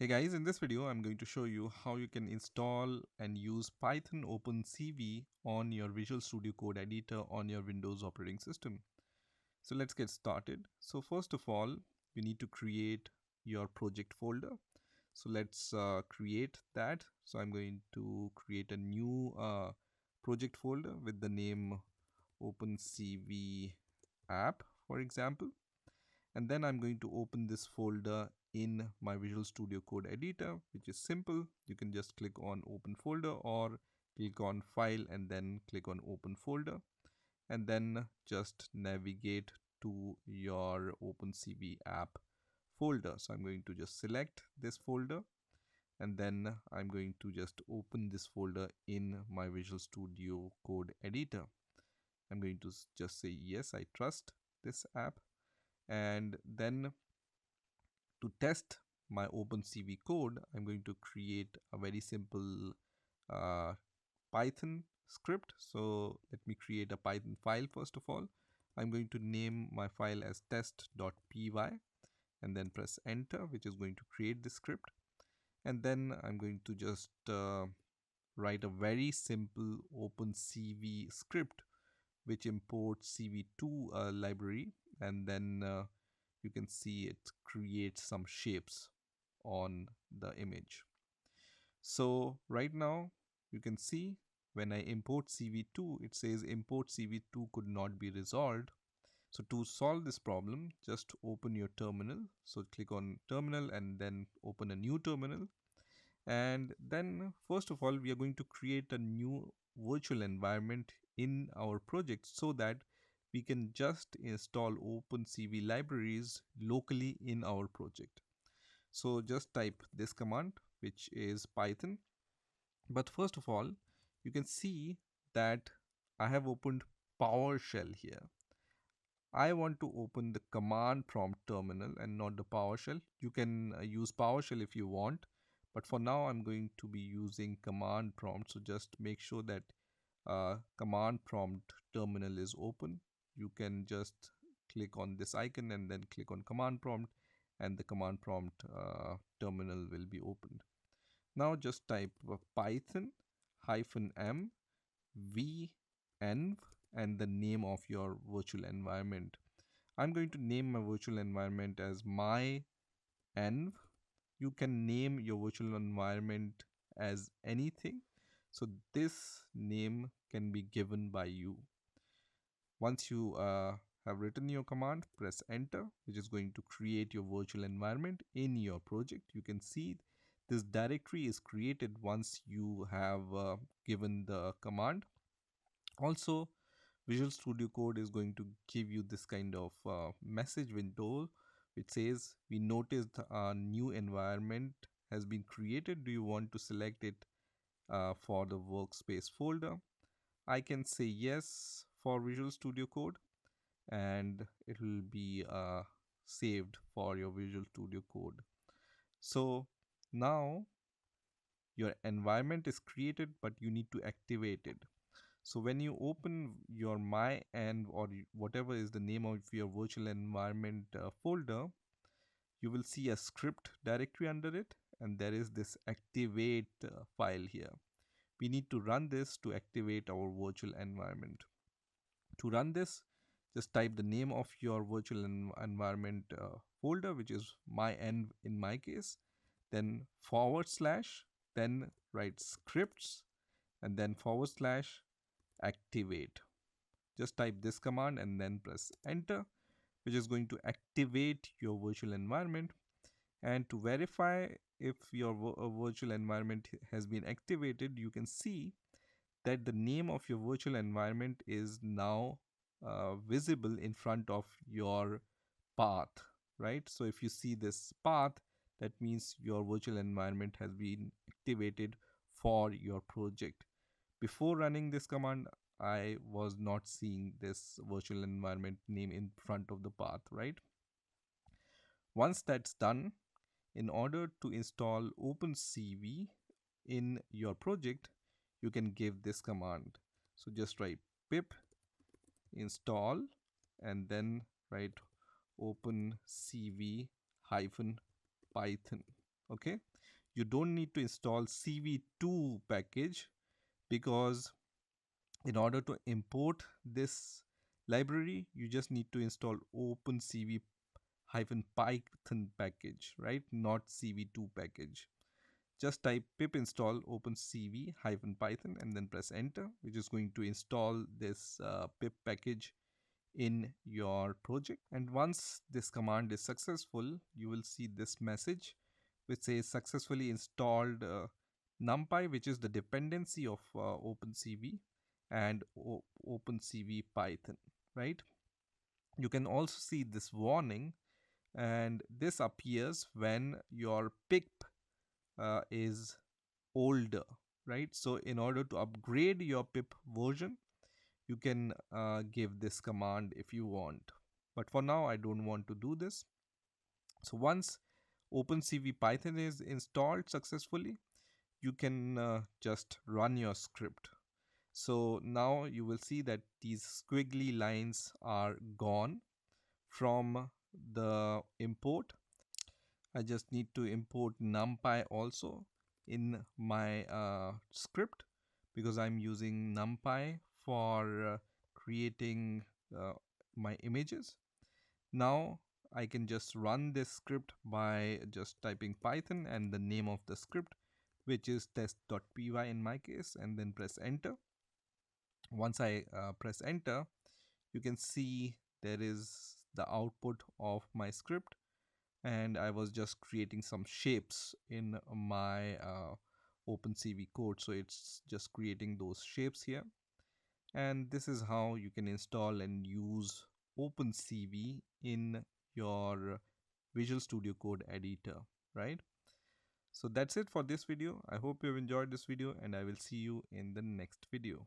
Hey guys, in this video I'm going to show you how you can install and use Python OpenCV on your Visual Studio Code editor on your Windows operating system. So let's get started. So first of all, you need to create your project folder. So let's create that. So I'm going to create a new project folder with the name OpenCV app, for example. And then I'm going to open this folder in my Visual Studio Code editor, which is simple. You can just click on open folder or click on file and then click on open folder and then just navigate to your OpenCV app folder. So I'm going to just select this folder and then I'm going to just open this folder in my Visual Studio Code editor. I'm going to just say yes, I trust this app, and then to test my OpenCV code, I'm going to create a very simple uh, Python script. So let me create a Python file first of all. I'm going to name my file as test.py and then press enter, which is going to create the script. And then I'm going to just write a very simple OpenCV script which imports Cv2 library, and then you can see it creates some shapes on the image. So right now you can see when I import Cv2, it says import Cv2 could not be resolved. So to solve this problem, just open your terminal. So click on terminal and then open a new terminal. And then first of all, we are going to create a new virtual environment in our project so that we can just install OpenCV libraries locally in our project. So just type this command, which is Python. But first of all, you can see that I have opened PowerShell here. I want to open the command prompt terminal and not the PowerShell. You can use PowerShell if you want, but for now I'm going to be using command prompt. So just make sure that command prompt terminal is open. You can just click on this icon and then click on command prompt, and the command prompt terminal will be opened. Now just type Python -m venv and the name of your virtual environment. I'm going to name my virtual environment as my env. You can name your virtual environment as anything. So this name can be given by you. Once you have written your command, press enter, which is going to create your virtual environment in your project. You can see this directory is created once you have given the command. Also, Visual Studio Code is going to give you this kind of message window which says, we noticed a new environment has been created. Do you want to select it for the workspace folder? I can say yes for Visual Studio Code, and it will be saved for your Visual Studio Code. So now your environment is created, but you need to activate it. So when you open your my env or whatever is the name of your virtual environment folder, you will see a script directory under it, and there is this activate file here. We need to run this to activate our virtual environment. To run this, just type the name of your virtual environment folder, which is my env in my case, then /, then write scripts, and then / activate. Just type this command and then press enter, which is going to activate your virtual environment. And to verify if your virtual environment has been activated, you can see that the name of your virtual environment is now visible in front of your path, right? So if you see this path, that means your virtual environment has been activated for your project. Before running this command, I was not seeing this virtual environment name in front of the path, right? Once that's done, in order to install OpenCV in your project, you can give this command. So just write pip install and then write OpenCV -Python. Okay, You don't need to install Cv2 package, because in order to import this library, you just need to install OpenCV Python package, right? Not Cv2 package. Just type pip install OpenCV Python and then press enter, which is going to install this pip package in your project. And once this command is successful, you will see this message which says successfully installed NumPy, which is the dependency of OpenCV, and OpenCV Python, right? You can also see this warning, and this appears when your pip is older, right? So in order to upgrade your pip version, you can give this command if you want, but for now I don't want to do this. So once OpenCV Python is installed successfully, you can just run your script. So now you will see that these squiggly lines are gone from the import. I just need to import NumPy also in my script, because I'm using NumPy for creating uh, my images. Now I can just run this script by just typing Python and the name of the script, which is test.py in my case, and then press enter. Once I press enter, you can see there is the output of my script, and I was just creating some shapes in my OpenCV code, so it's just creating those shapes here. And this is how you can install and use OpenCV in your Visual Studio Code editor, right? So that's it for this video. I hope you've enjoyed this video, and I will see you in the next video.